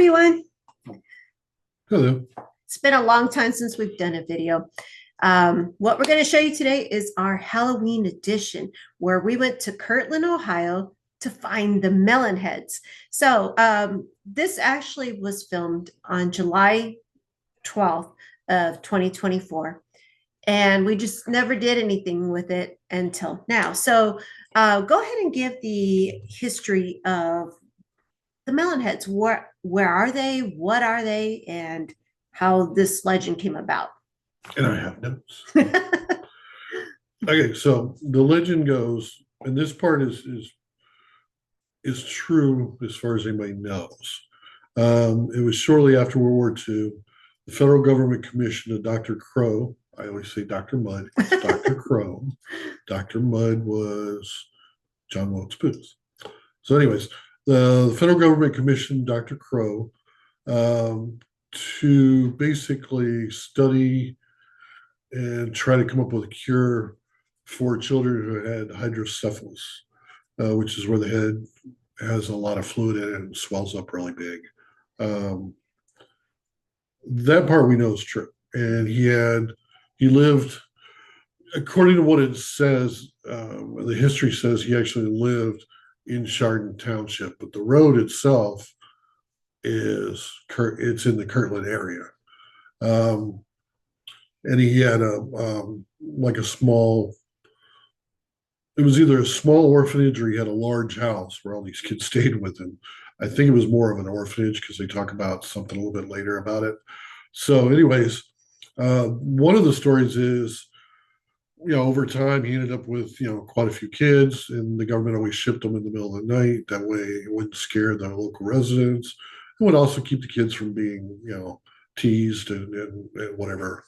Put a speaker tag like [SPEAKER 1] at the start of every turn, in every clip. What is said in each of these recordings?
[SPEAKER 1] everyone.
[SPEAKER 2] Hello.
[SPEAKER 1] It's been a long time since we've done a video. What we're going to show you today is our Halloween edition, where we went to Kirtland, Ohio to find the melon heads. So this actually was filmed on July 12th of 2024. And we just never did anything with it until now. So go ahead and give the history of the melon heads. Where are they? What are they? And how this legend came about.
[SPEAKER 2] And I have notes. Okay, so the legend goes, and this part is true as far as anybody knows. It was shortly after World War II. The federal government commissioned a Dr. Crow. I always say Dr. Mudd. It's Dr. Crow. Dr. Mudd was John Wilkes Booth. So, anyways, the federal government commissioned Dr. Crow to basically study and try to come up with a cure for children who had hydrocephalus, which is where the head has a lot of fluid in it and swells up really big. That part we know is true. And he lived, according to what it says, the history says he actually lived in Chardon Township, but the road itself it's in the Kirtland area. And he had like a small, it was either a small orphanage or he had a large house where all these kids stayed with him. I think it was more of an orphanage because they talk about something a little bit later about it. So anyways, one of the stories is, over time he ended up with, quite a few kids, and the government always shipped them in the middle of the night. That way it wouldn't scare the local residents. It would also keep the kids from being, teased and whatever.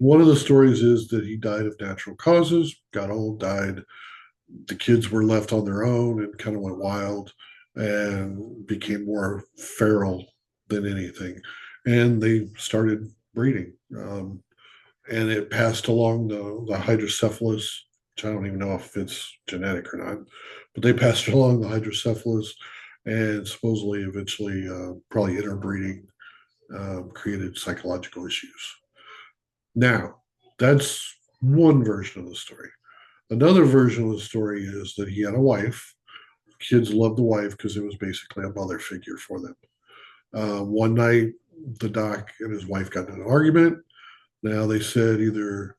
[SPEAKER 2] One of the stories is that he died of natural causes, got old, died. The kids were left on their own and kind of went wild and became more feral than anything. And they started breeding. And it passed along the hydrocephalus, which I don't even know if it's genetic or not, but they passed along the hydrocephalus, and supposedly eventually probably interbreeding created psychological issues. Now, that's one version of the story. Another version of the story is that he had a wife. Kids loved the wife because it was basically a mother figure for them. One night, the doc and his wife got in an argument. Now, they said either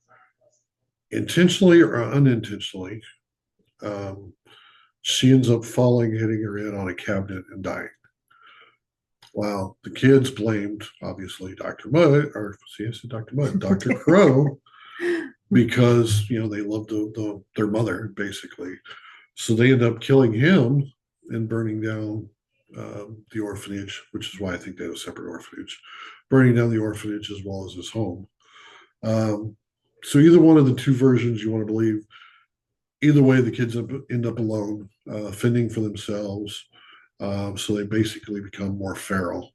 [SPEAKER 2] intentionally or unintentionally, she ends up falling, hitting her head on a cabinet and dying. Well, the kids blamed, obviously, Dr. Mudd, or see, I said Dr. Mudd, Dr. Crow, because, they loved their mother, basically. So they end up killing him and burning down the orphanage, which is why I think they had a separate orphanage, burning down the orphanage as well as his home. So either one of the two versions you want to believe, either way, the kids end up alone, fending for themselves. So they basically become more feral.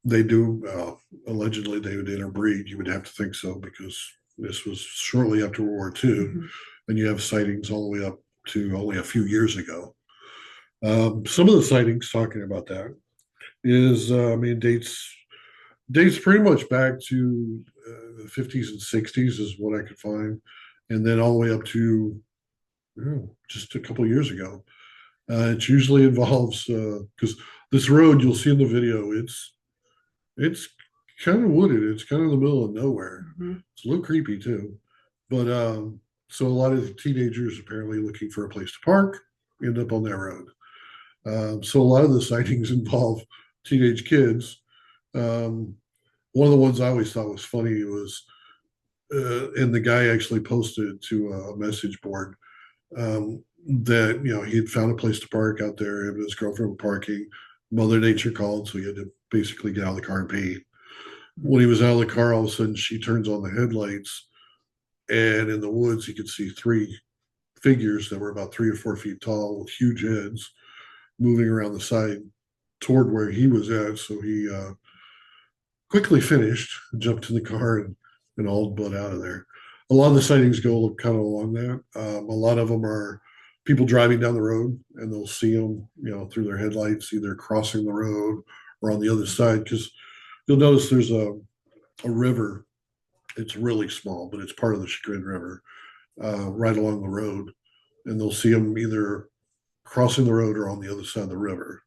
[SPEAKER 2] They do, allegedly, they would interbreed. You would have to think so because this was shortly after World War II, mm-hmm. And you have sightings all the way up to only a few years ago. Some of the sightings talking about that is, dates pretty much back to the 50s and 60s is what I could find, and then all the way up to just a couple of years ago. It usually involves because this road you'll see in the video, it's kind of wooded. It's kind of in the middle of nowhere. Mm-hmm. It's a little creepy too, but so a lot of teenagers apparently looking for a place to park end up on that road. So a lot of the sightings involve teenage kids. One of the ones I always thought was funny was, and the guy actually posted to a message board that he had found a place to park out there. Him and his girlfriend were parking. Mother Nature called, so he had to basically get out of the car and pee. When he was out of the car, all of a sudden she turns on the headlights, and in the woods he could see three figures that were about 3 or 4 feet tall with huge heads moving around the side toward where he was at. So he quickly finished, jumped in the car, and hauled butt out of there. A lot of the sightings go kind of along that. A lot of them are people driving down the road, and they'll see them, through their headlights, either crossing the road or on the other side. Because you'll notice there's a river. It's really small, but it's part of the Chagrin River, right along the road, and they'll see them either crossing the road or on the other side of the river.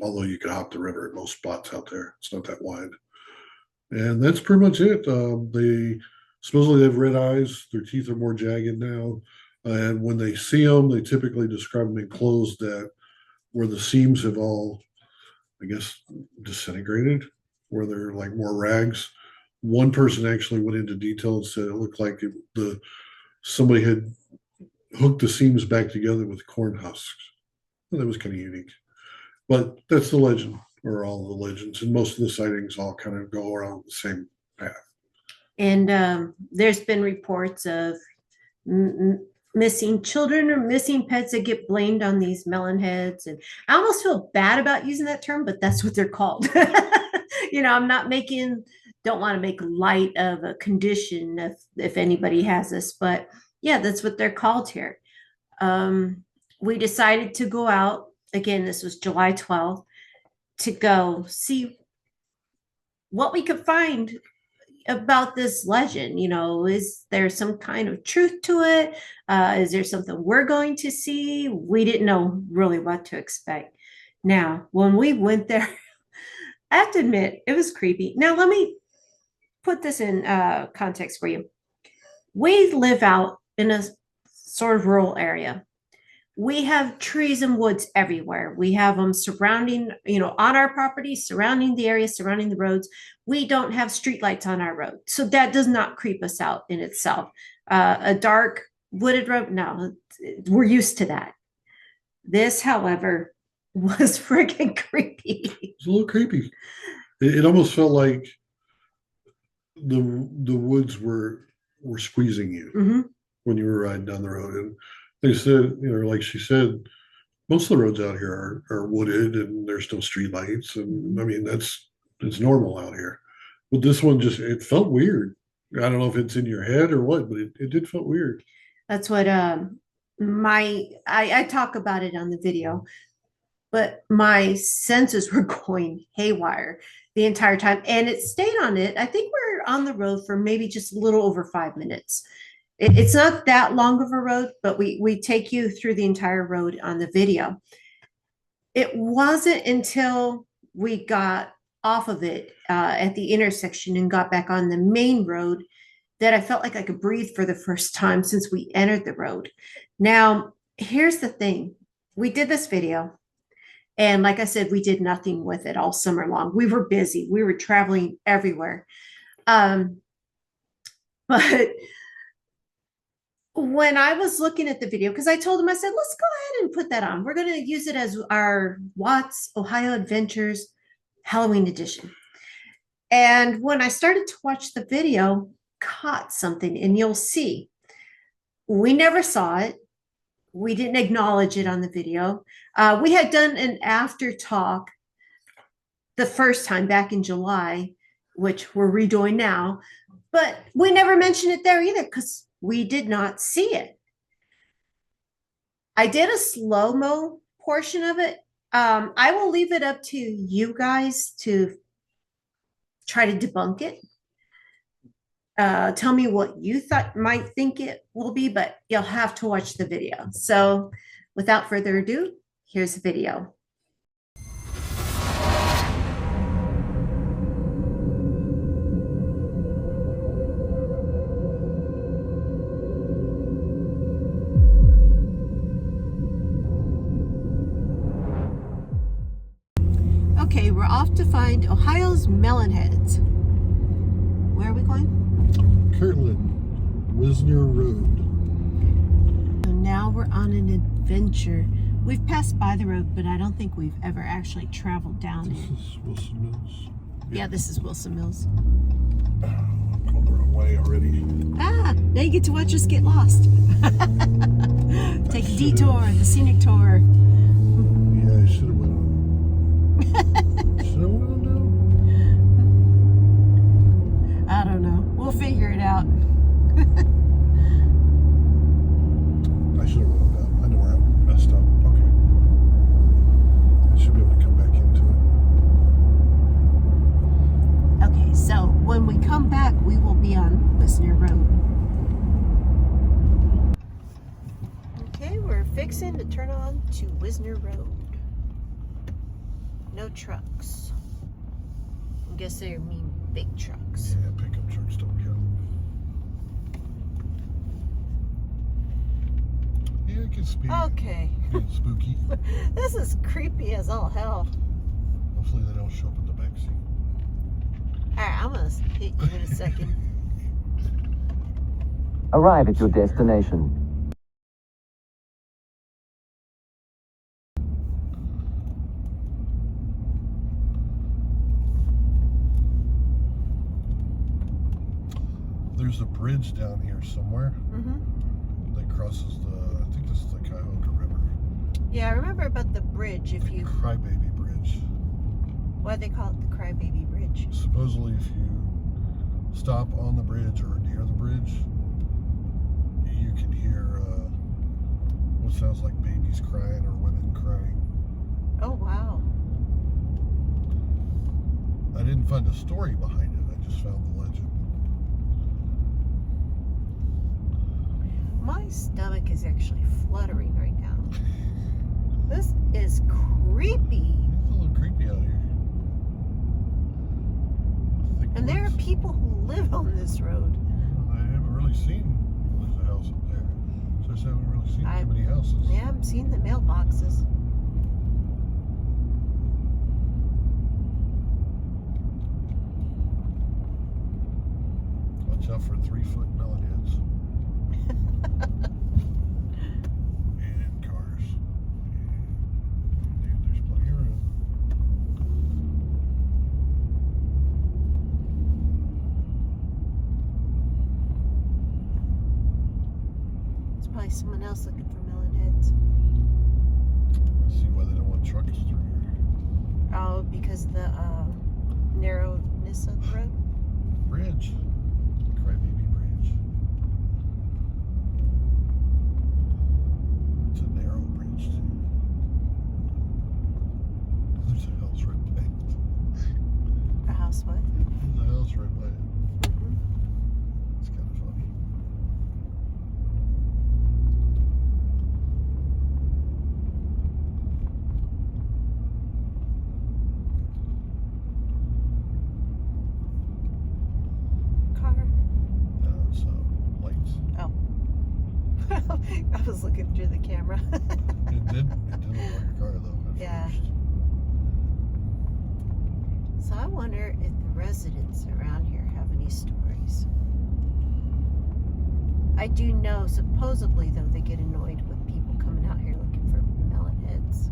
[SPEAKER 2] Although you can hop the river at most spots out there, it's not that wide. And that's pretty much it. They supposedly have red eyes. Their teeth are more jagged now. And when they see them, they typically describe them in clothes that where the seams have all, I guess, disintegrated, where they're like more rags. One person actually went into detail and said it looked like somebody had hooked the seams back together with corn husks. Well, that was kind of unique. But that's the legend, or all the legends, and most of the sightings all kind of go around the same path.
[SPEAKER 1] And there's been reports of missing children or missing pets that get blamed on these melon heads. And I almost feel bad about using that term, but that's what they're called. I'm not don't want to make light of a condition if anybody has this, but yeah, that's what they're called here. We decided to go out again. This was July 12th, to go see what we could find about this legend. Is there some kind of truth to it? Is there something we're going to see? We didn't know really what to expect. Now, when we went there, I have to admit, it was creepy. Now, let me put this in context for you. We live out in a sort of rural area. We have trees and woods everywhere. We have them surrounding, on our property, surrounding the area, surrounding the roads. We don't have streetlights on our road. So that does not creep us out in itself. A dark wooded road, no, we're used to that. This, however, was freaking creepy.
[SPEAKER 2] It's a little creepy. It almost felt like the woods were squeezing you when you were riding down the road. And they said, like she said, most of the roads out here are wooded, and there's no street lights. And I mean, it's normal out here. But this one it felt weird. I don't know if it's in your head or what, but it did feel weird.
[SPEAKER 1] That's what I talk about it on the video, but my senses were going haywire the entire time. And it stayed on it. I think we're on the road for maybe just a little over 5 minutes. It's not that long of a road, but we take you through the entire road on the video. It wasn't until we got off of it at the intersection and got back on the main road that I felt like I could breathe for the first time since we entered the road. Now, here's the thing. We did this video, and like I said, we did nothing with it all summer long. We were busy. We were traveling everywhere. But when I was looking at the video, because I told him, I said, let's go ahead and put that on. We're going to use it as our Watts Ohio Adventures Halloween edition. And when I started to watch the video, caught something, and you'll see. We never saw it. We didn't acknowledge it on the video. We had done an after talk the first time back in July, which we're redoing now, but we never mentioned it there either because we did not see it. I did a slow-mo portion of it. I will leave it up to you guys to try to debunk it. Tell me what you might think it will be, but you'll have to watch the video. So without further ado, here's the video. Okay, we're off to find Ohio's melon heads. Where are we going?
[SPEAKER 2] Kirtland, Wisner Road.
[SPEAKER 1] So now we're on an adventure. We've passed by the road, but I don't think we've ever actually traveled down it.
[SPEAKER 2] This is Wilson Mills.
[SPEAKER 1] Yeah, this is Wilson Mills.
[SPEAKER 2] I'm going the wrong way already.
[SPEAKER 1] Now you get to watch us get lost. Take a detour, the scenic tour.
[SPEAKER 2] Yeah, I should have went on. Should I went on down?
[SPEAKER 1] I don't know. We'll figure it out.
[SPEAKER 2] I should have went on down.
[SPEAKER 1] Wisner Road. No trucks. I guess they mean big trucks.
[SPEAKER 2] Yeah, pickup trucks don't count. Yeah, it gets
[SPEAKER 1] Okay.
[SPEAKER 2] spooky.
[SPEAKER 1] This is creepy as all hell.
[SPEAKER 2] Hopefully they don't show up in the back seat.
[SPEAKER 1] Alright, I'm gonna hit you in a second.
[SPEAKER 3] Arrive at your destination.
[SPEAKER 2] There's a bridge down here somewhere that crosses the, I think this is the Cuyahoga River.
[SPEAKER 1] Yeah, I remember about the bridge. If you
[SPEAKER 2] Crybaby Bridge.
[SPEAKER 1] why they call it the Crybaby Bridge?
[SPEAKER 2] Supposedly, if you stop on the bridge or near the bridge, you can hear what sounds like babies crying or women crying.
[SPEAKER 1] Oh wow.
[SPEAKER 2] I didn't find a story behind it. I just found the legend.
[SPEAKER 1] My stomach is actually fluttering right now. This is creepy.
[SPEAKER 2] It's a little creepy out here.
[SPEAKER 1] And there are people who live on this road.
[SPEAKER 2] I haven't really seen. There's a house up there. So I just haven't really seen too many houses.
[SPEAKER 1] Yeah, I've seen the mailboxes.
[SPEAKER 2] Watch out for 3-foot melon heads. And cars. And there's plenty of room.
[SPEAKER 1] There's probably someone else looking for melon heads.
[SPEAKER 2] I see why they don't want trucks through here.
[SPEAKER 1] Oh, because of the narrowness of the road?
[SPEAKER 2] Bridge. Crybaby Bridge. It's a narrow bridge too. There's a house right by it.
[SPEAKER 1] A house what?
[SPEAKER 2] There's a house right by it. It's kind of funny.
[SPEAKER 1] Car.
[SPEAKER 2] No, it's lights.
[SPEAKER 1] Oh. I was looking through the camera.
[SPEAKER 2] It did look like a car though at
[SPEAKER 1] Yeah.
[SPEAKER 2] first.
[SPEAKER 1] So I wonder if the residents around here have any stories. I do know, supposedly, though, they get annoyed with people coming out here looking for melon heads.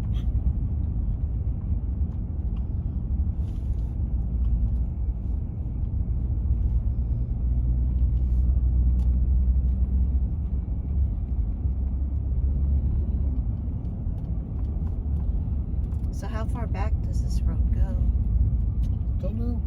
[SPEAKER 1] So how far back does this road go?
[SPEAKER 2] Don't know.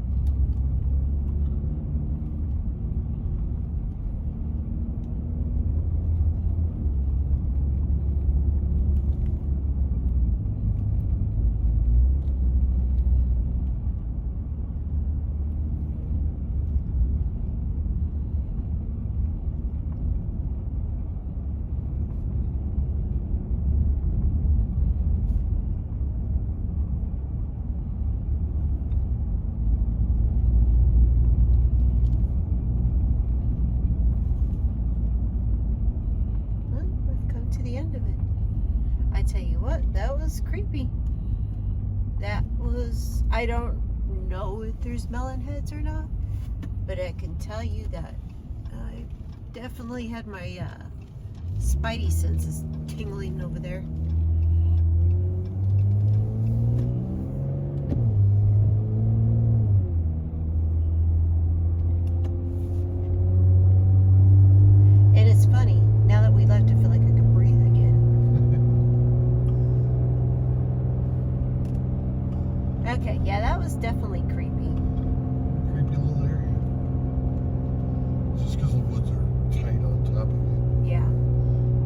[SPEAKER 1] Well, we've come to the end of it. I tell you what, that was creepy. That was, I don't know if there's melon heads or not, but I can tell you that I definitely had my spidey senses tingling over there. And it's funny, now that we left, I feel like I can breathe again. Okay, yeah, that was definitely creepy.
[SPEAKER 2] Creepy little area. Just because the woods are tight on top of it.
[SPEAKER 1] Yeah.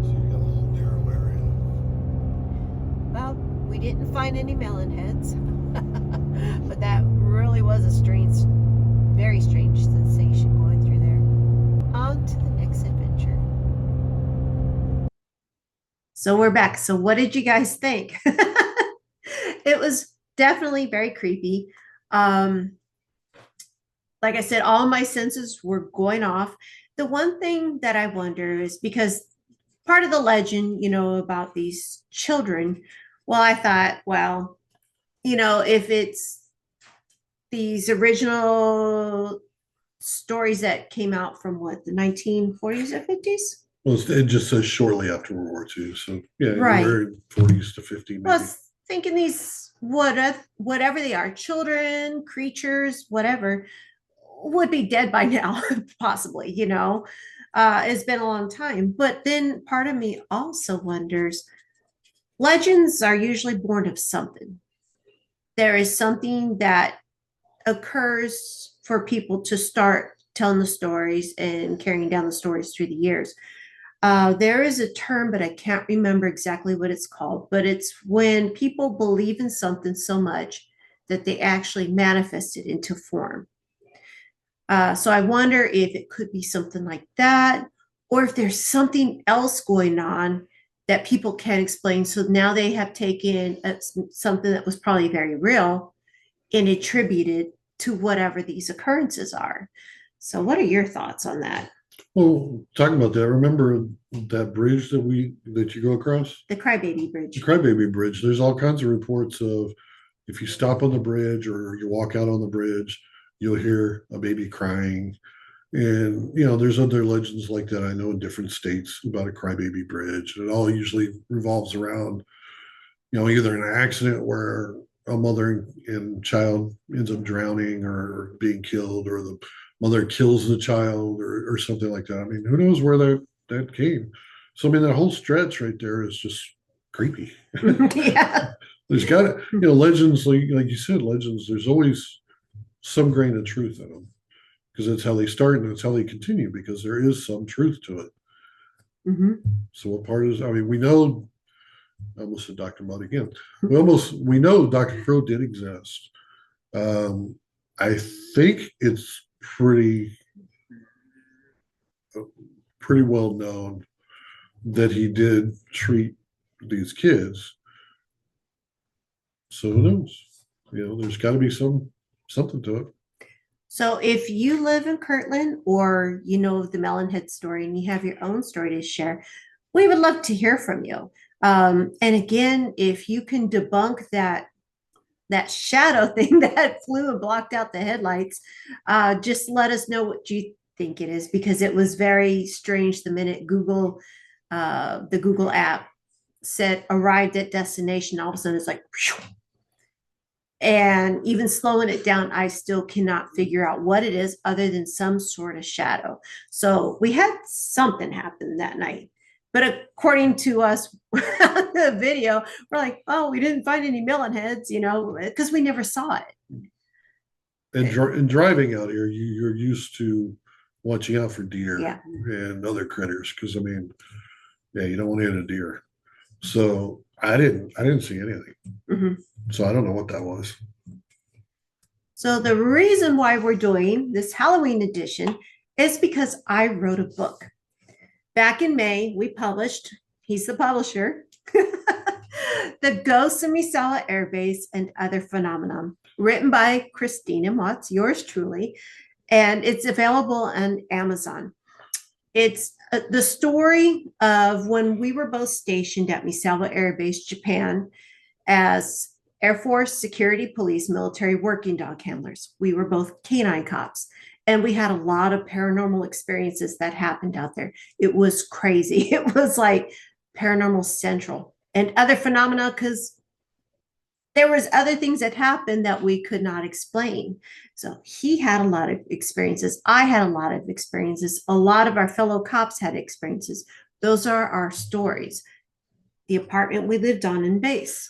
[SPEAKER 2] So you got a little narrow area.
[SPEAKER 1] Well, we didn't find any melon heads, but that really was a strange, very strange sensation going through there. On to the next adventure. So we're back. So what did you guys think? It was definitely very creepy. Um, like I said, all my senses were going off. The one thing that I wonder is because part of the legend, about these children, well, I thought, well, if it's these original stories that came out from what, the 1940s or 50s?
[SPEAKER 2] Well, it just says shortly after World War II. So yeah,
[SPEAKER 1] Right.
[SPEAKER 2] anywhere in 40s to 50
[SPEAKER 1] Well, I
[SPEAKER 2] maybe.
[SPEAKER 1] was thinking these whatever they are, children, creatures, whatever, would be dead by now, possibly. It's been a long time. But then part of me also wonders, legends are usually born of something. There is something that occurs for people to start telling the stories and carrying down the stories through the years. There is a term, but I can't remember exactly what it's called. But it's when people believe in something so much that they actually manifest it into form. So I wonder if it could be something like that, or if there's something else going on that people can't explain. So now they have taken something that was probably very real and attributed to whatever these occurrences are. So, what are your thoughts on that?
[SPEAKER 2] Well, talking about that, remember that bridge that you go across?
[SPEAKER 1] The Crybaby
[SPEAKER 2] The
[SPEAKER 1] Bridge.
[SPEAKER 2] Crybaby Bridge. There's all kinds of reports of if you stop on the bridge or you walk out on the bridge, you'll hear a baby crying. And there's other legends like that I know in different states about a crybaby bridge. And it all usually revolves around, either an accident where a mother and child ends up drowning or being killed, or the mother kills the child, or something like that. I mean, who knows where that came? So I mean, that whole stretch right there is just creepy.
[SPEAKER 1] Yeah.
[SPEAKER 2] There's got to, legends like you said, legends. There's always some grain of truth in them because that's how they start and that's how they continue because there is some truth to it.
[SPEAKER 1] Mm-hmm.
[SPEAKER 2] So what part is? I mean, we know. I almost said Dr. Mudd again. We know Dr. Crow did exist. I think it's pretty well known that he did treat these kids. So who knows? There's got to be something to it.
[SPEAKER 1] So, if you live in Kirtland or you know of the Melonhead story and you have your own story to share, we would love to hear from you. And again, if you can debunk that shadow thing that flew and blocked out the headlights, just let us know what you think it is because it was very strange the minute the Google app said arrived at destination. All of a sudden, it's like, whew. And even slowing it down, I still cannot figure out what it is other than some sort of shadow. So we had something happen that night. But according to us, the video, we're like, oh, we didn't find any melon heads, because we never saw it.
[SPEAKER 2] And driving out here, you're used to watching out for deer
[SPEAKER 1] Yeah.
[SPEAKER 2] and other critters because I mean, yeah, you don't want to hit a deer. So I didn't see anything.
[SPEAKER 1] Mm-hmm.
[SPEAKER 2] So I don't know what that was.
[SPEAKER 1] So the reason why we're doing this Halloween edition is because I wrote a book. Back in May, we published, he's the publisher, The Ghosts of Misawa Air Base and Other Phenomenon, written by Christina Watts, yours truly, and it's available on Amazon. It's the story of when we were both stationed at Misawa Air Base, Japan, as Air Force security police military working dog handlers. We were both canine cops. And we had a lot of paranormal experiences that happened out there. It was crazy. It was like paranormal central and other phenomena because there was other things that happened that we could not explain. So he had a lot of experiences. I had a lot of experiences. A lot of our fellow cops had experiences. Those are our stories. The apartment we lived on in base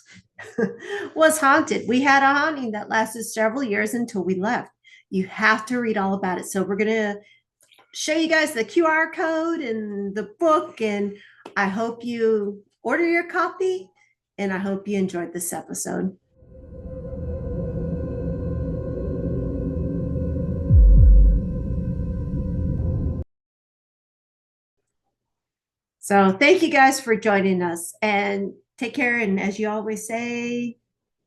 [SPEAKER 1] was haunted. We had a haunting that lasted several years until we left. You have to read all about it. So we're going to show you guys the QR code and the book. And I hope you order your copy. And I hope you enjoyed this episode. So thank you guys for joining us, and take care. And as you always say,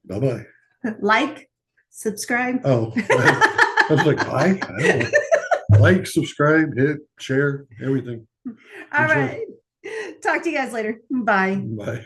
[SPEAKER 2] Bye-bye.
[SPEAKER 1] like, subscribe.
[SPEAKER 2] Oh, I was like, like? I don't know. Like, subscribe, hit, share, everything.
[SPEAKER 1] All
[SPEAKER 2] Enjoy.
[SPEAKER 1] right. Talk to you guys later. Bye.
[SPEAKER 2] Bye.